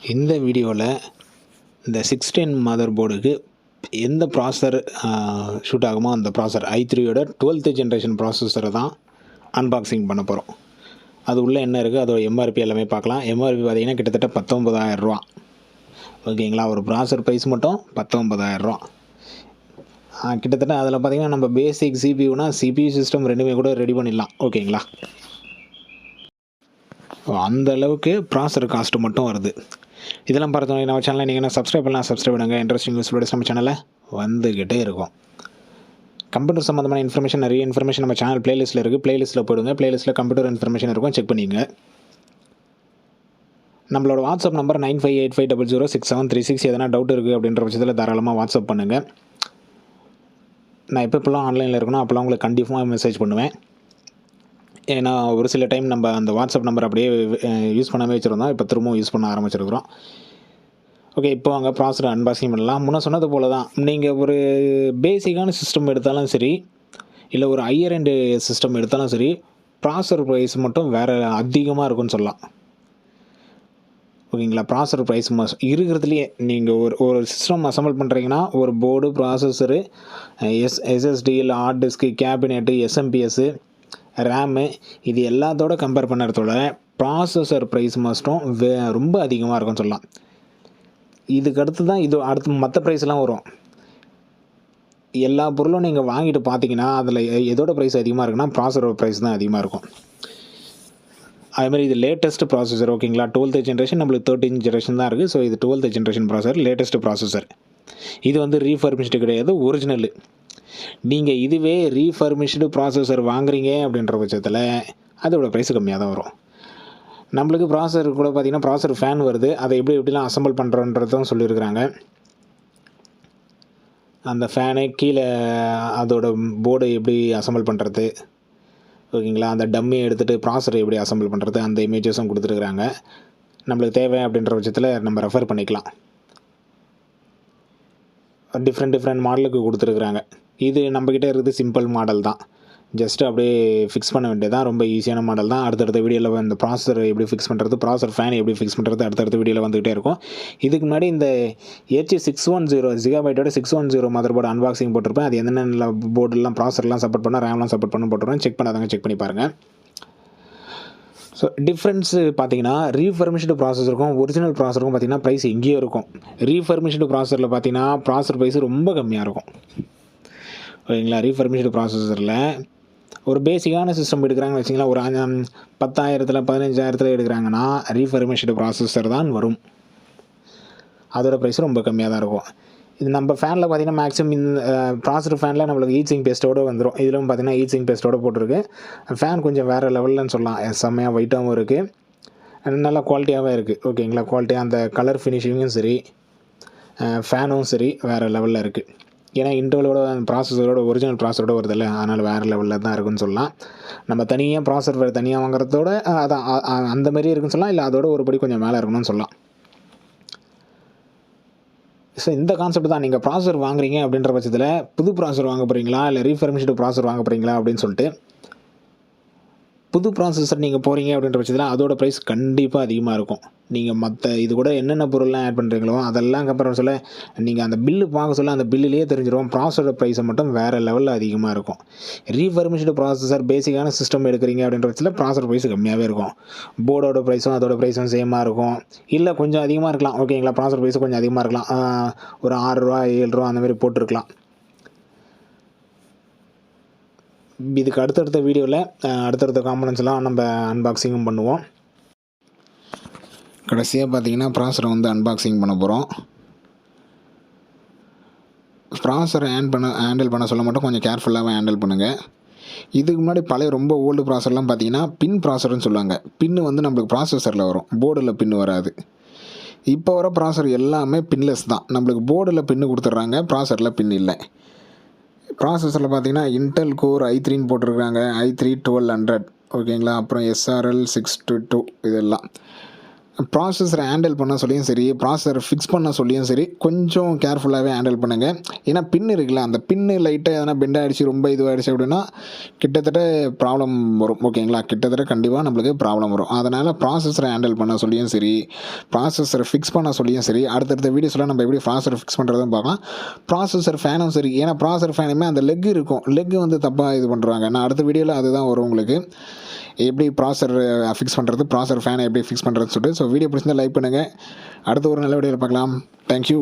இந்த வீடியோவில் இந்த 610 மதர் போர்டுக்கு எந்த ப்ராசஸர் ஷூட் ஆகுமோ அந்த ப்ராசஸர் i3யோட 12th ஜென்ரேஷன் ப்ராசஸரை தான் அன்பாக்சிங் பண்ண போகிறோம். அது உள்ளே என்ன இருக்குது, அதோட எம்ஆர்பி எல்லாமே பார்க்கலாம். எம்ஆர்பி பார்த்திங்கன்னா கிட்டத்தட்ட 19,000 ரூபா. ஓகேங்களா, ஒரு ப்ராசஸர் ப்ரைஸ் மட்டும் 19,000 ரூபா. கிட்டத்தட்ட அதில் பார்த்திங்கன்னா நம்ம பேசிக் சிபியூனா சிபியூ சிஸ்டம் ரெண்டுமே கூட ரெடி பண்ணிடலாம். ஓகேங்களா, அந்த அளவுக்கு ப்ராசஸர் காஸ்ட்டு மட்டும் வருது. இதெல்லாம் பார்த்தோம் நம்ம சேனலில் நீங்கள் என்ன சப்ஸ்கிரைப் பண்ணலாம், சப்ஸ்கிரைப் பண்ணுங்கள். இன்ட்ரெஸ்டிங் நியூஸ் வீடியோஸ் நம்ம சேனலில் வந்துக்கிட்டே இருக்கும். கம்ப்யூட்டர் சம்மந்தமான இன்ஃபர்மேஷன், நிறைய இன்ஃபர்மேஷன் நம்ம சேனல் பிளேலிஸ்ட்டில் இருக்குது. பிளேலிஸ்ட்டில் போயிடுங்க. பிளேலிஸ்ட்டில் கம்ப்யூட்டர் இன்ஃபர்மேஷன் இருக்கும், செக் பண்ணிங்க. நம்மளோட வாட்ஸ்அப் நம்பர் 9585006736. எதனா டவுட் இருக்குது அப்படின்ற பட்சத்தில் தாராளமாக வாட்ஸ்அப் பண்ணுங்கள். நான் எப்போல்லாம் ஆன்லைனில் இருக்கணும் அப்போல்லாம் உங்களுக்கு கண்டிப்பாக மெசேஜ் பண்ணுவேன். ஏன்னா ஒரு சில டைம் நம்ம அந்த வாட்ஸ்அப் நம்பர் அப்படியே யூஸ் பண்ணாமல் வச்சுருந்தோம், இப்போ திரும்பவும் யூஸ் பண்ண ஆரம்பிச்சிருக்கிறோம். ஓகே, இப்போ அங்கே ப்ராசஸர் அன்பாக்சிங் பண்ணலாம். முன்னே சொன்னது போல் தான், நீங்கள் ஒரு பேசிக்கான சிஸ்டம் எடுத்தாலும் சரி, இல்லை ஒரு ஹையர் எண்டு சிஸ்டம் எடுத்தாலும் சரி, ப்ராசஸர் ப்ரைஸ் மட்டும் வேறு அதிகமாக இருக்குன்னு சொல்லலாம். ஓகேங்களா, ப்ராசஸர் ப்ரைஸ் இருக்கிறதுலையே நீங்கள் ஒரு சிஸ்டம் அசம்பிள் பண்ணுறீங்கன்னா ஒரு போர்டு, ப்ராசஸரு, எஸ்எஸ்டி இல்லை heart disc, cabinet, SMPS, RAM, இது எல்லாத்தோட கம்பேர் பண்ணுறதோட ப்ராசஸர் ப்ரைஸ் மட்டும் ரொம்ப அதிகமாக இருக்குன்னு சொல்லலாம். இதுக்கு அடுத்து தான் இது அடுத்து மற்ற ப்ரைஸ்லாம் வரும். எல்லா பொருளும் நீங்கள் வாங்கிட்டு பார்த்தீங்கன்னா அதில் எதோட ப்ரைஸ் அதிகமாக இருக்குன்னா ப்ராசஸர் ப்ரைஸ் தான் அதிகமாக இருக்கும். அதேமாதிரி இது லேட்டஸ்ட் ப்ராசஸர். ஓகேங்களா, 12th ஜென்ரேஷன், நம்மளுக்கு 13th ஜென்ரேஷன் தான் இருக்குது. ஸோ இது 12th generation processor, latest processor. இது வந்து ரீஃபர்பிஷ்டு கிடையாது, ஒரிஜினலு. நீங்கள் இதுவே ரீஃபர்மிஷ்டு ப்ராசஸர் வாங்குறீங்க அப்படின்ற பட்சத்தில் அதோட ப்ரைஸ் கம்மியாக தான் வரும். நம்மளுக்கு ப்ராசஸர் கூட பார்த்திங்கன்னா ப்ராசஸர் ஃபேன் வருது. அதை எப்படிலாம் அசம்பிள் பண்ணுறோன்றதும் சொல்லியிருக்கிறாங்க. அந்த ஃபேனு கீழே அதோட போர்டு எப்படி அசம்பிள் பண்ணுறது, ஓகேங்களா, அந்த டம்மியை எடுத்துகிட்டு ப்ராசஸரை எப்படி அசம்பிள் பண்ணுறது, அந்த இமேஜஸும் கொடுத்துருக்குறாங்க. நம்மளுக்கு தேவை அப்படின்ற பட்சத்தில் நம்ம ரெஃபர் பண்ணிக்கலாம். டிஃப்ரெண்ட் மாடலுக்கு கொடுத்துருக்குறாங்க. இது நம்மக்கிட்ட இருக்குது சிம்பிள் மாடல் தான். ஜஸ்ட்டு அப்படியே ஃபிக்ஸ் பண்ண வேண்டியதான், ரொம்ப ஈஸியான மாடல் தான். அடுத்தடுத்த வீடியோவில் இந்த ப்ராசஸர் எப்படி ஃபிக்ஸ் பண்ணுறது, ப்ராசஸர் ஃபேன் எப்படி ஃபிக்ஸ் பண்ணுறது அடுத்தடுத்த வீடியோவில் வந்துகிட்டே இருக்கும். இதுக்கு முன்னாடி இந்த H610 ஜிகாபைட்டோட 610 மதர் போர்டு அன்பாக்சிங் போட்டிருப்பேன். அது என்னென்ன போர்டுலாம் ப்ராசஸர்லாம் சப்போர்ட் பண்ணால், ரேம்லாம் சப்போர்ட் பண்ண போட்டுருவேன். செக் பண்ணாதாங்க, செக் பண்ணி பாருங்கள். ஸோ டிஃப்ரென்ஸு பார்த்தீங்கன்னா ரீஃபர்மிஷ்டு ப்ராசஸருக்கும் ஒரிஜினல் ப்ராசஸருக்கும் பார்த்தீங்கன்னா ப்ரைஸ் எங்கேயோ இருக்கும். ரீஃபர்மிஷ்டு ப்ராசஸரில் பார்த்தீங்கன்னா ப்ராசஸர் ப்ரைஸ் ரொம்ப கம்மியாக இருக்கும். ஓகேங்களா, ரீஃபர்மிஷ்டு ப்ராசஸரில் ஒரு பேசிக்கான சிஸ்டம் எடுக்கிறாங்கன்னு வச்சிங்களா, ஒரு 10,000 15,000 எடுக்கிறாங்கன்னா ரீஃபர்மிஷ்டு ப்ராசஸர் தான் வரும். அதோட ப்ரைஸ் ரொம்ப கம்மியாக தான் இருக்கும். இது நம்ம ஃபேனில் பார்த்திங்கன்னா மேக்ஸிமம் இந்த ப்ராசஸர் ஃபேனில் நம்மளுக்கு ஹீட் பேஸ்ட்டோடு வந்துடும். இதிலும் பார்த்திங்கன்னா ஹீட் பேஸ்ட்டோடு போட்டிருக்கு. ஃபேன் கொஞ்சம் வேறு லெவல்லன்னு சொல்லலாம். செம்மையாக வெயிட்டாகவும் இருக்குது, நல்லா குவாலிட்டியாகவும் இருக்குது. ஓகேங்களா, குவாலிட்டியாக அந்த கலர் ஃபினிஷிங்கும் சரி, ஃபேனும் சரி வேறு லெவலில் இருக்குது. ஏன்னா இன்டர்வலோட ப்ராசஸரோட ஒரிஜினல் ப்ராசஸரோட வருதில்ல, அதனால் வேறு லெவலில் தான் இருக்குன்னு சொல்லலாம். நம்ம தனியாக ப்ராசஸர் தனியாக வாங்குறதோட அதான் அந்த மாதிரி இருக்குன்னு சொல்லலாம், இல்லை அதோட ஒரு படி கொஞ்சம் மேலே இருக்கணும்னு சொல்லலாம். ஸோ இந்த கான்செப்ட் தான், நீங்கள் ப்ராசஸர் வாங்குறீங்க அப்படின்ற பட்சத்தில் புது ப்ராசஸர் வாங்க போகிறீங்களா இல்லை ரீஃபர்மிஷ்டு ப்ராசஸர் வாங்க போகிறீங்களா அப்படின்னு சொல்லிட்டு, புது ப்ராசஸர் நீங்கள் போகிறீங்க அப்படின்ற பட்சத்தில் அதோட ப்ரைஸ் கண்டிப்பாக அதிகமாக இருக்கும். நீங்கள் மற்ற இது கூட என்னென்ன பொருள்லாம் ஆட் பண்ணுறீங்களோ அதெல்லாம் கம்பேர் சொல்ல நீங்கள் அந்த பில்லு பார்க்க சொல்ல அந்த பில்லுலேயே தெரிஞ்சிடும். ப்ராசஸரோட ப்ரைஸை மட்டும் வேறு லெவலில் அதிகமாக இருக்கும். ரீஃபர்மிஷ்டு ப்ராசஸர் பேசிக்கான சிஸ்டம் எடுக்கிறீங்க அப்படின்ற பட்சத்தில் ப்ராசஸர் ப்ரைஸ் கம்மியாகவே இருக்கும். போர்டோட ப்ரைஸும் அதோட ப்ரைஸும் சேமாக இருக்கும், இல்லை கொஞ்சம் அதிகமாக இருக்கலாம். ஓகேங்களா, ப்ராசஸர் ப்ரைஸும் கொஞ்சம் அதிகமாக இருக்கலாம். ஒரு 6 ரூபா 7 ரூபா அந்த மாதிரி போட்டிருக்கலாம். இதுக்கு அடுத்தடுத்த வீடியோவில் அடுத்தடுத்த காம்பனன்ட்ஸ்லாம் நம்ம அன்பாக்சிங்கும் பண்ணுவோம். கடைசியாக பார்த்தீங்கன்னா ப்ராசஸரை வந்து அன்பாக்சிங் பண்ண போகிறோம். ப்ராசஸரை ஹேண்டில் பண்ண சொல்ல மட்டும் கொஞ்சம் கேர்ஃபுல்லாகவே ஹேண்டில் பண்ணுங்கள். இதுக்கு முன்னாடி பழைய ரொம்ப ஓல்டு ப்ராசஸர்லாம் பார்த்தீங்கன்னா பின் ப்ராசஸர்னு சொல்லுவாங்க. பின்னு வந்து நம்மளுக்கு ப்ராசஸரில் வரும், போர்டில் பின்னு வராது. இப்போ வர ப்ராசஸர் எல்லாமே பின்லெஸ் தான். நம்மளுக்கு போர்டில் பின்னு கொடுத்துட்றாங்க, ப்ராசஸரில் பின் இல்லை. ப்ராசஸரில் பார்த்தீங்கன்னா இன்டெல் கோர் i3ன்னு போட்டிருக்காங்க, i3 1200. ஓகேங்களா, அப்புறம் SRL 622 இதெல்லாம். ப்ராசஸரை ஹேண்டில் பண்ண சொல்லியும் சரி, ப்ராசஸரை ஃபிக்ஸ் பண்ண சொல்லியும் சரி, கொஞ்சம் கேர்ஃபுல்லாகவே ஹேண்டில் பண்ணுங்கள். ஏன்னா பின் இருக்குல்ல, அந்த பின்னு லைட்டாக எதனா பெண்ட் ஆகிடுச்சு, ரொம்ப இதுவாகிடுச்சு அப்படின்னா கிட்டத்தட்ட ப்ராப்ளம் வரும். ஓகேங்களா, கிட்டத்தட்ட கண்டிப்பாக நம்மளுக்கு ப்ராப்ளம் வரும். அதனால் ப்ராசஸரை ஹேண்டில் பண்ண சொல்லியும் சரி, ப்ராசஸரை ஃபிக்ஸ் பண்ண சொல்லியும் சரி, அடுத்தடுத்த வீடியோஸில் நம்ம எப்படி ப்ராசஸரை ஃபிக்ஸ் பண்ணுறதுன்னு பார்க்கலாம். ப்ராசஸர் ஃபேனும் சரி, ஏன்னா ப்ராசஸர் ஃபேனுமே அந்த லெக் இருக்கும், லெக் வந்து தப்பாக இது பண்ணுறாங்க. நான் அடுத்த வீடியோவில் அதுதான் வரும் உங்களுக்கு, எப்படி ப்ராசஸர் ஃபிக்ஸ் பண்ணுறது, ப்ராசஸர் ஃபேனை எப்படி ஃபிக்ஸ் பண்ணுறதுன்னு சொல்லிட்டு. ஸோ வீடியோ பிடிச்சிருந்தா லைக் பண்ணுங்கள். அடுத்த ஒரு நல்ல வீடியோவில் பார்க்கலாம். தேங்க்யூ.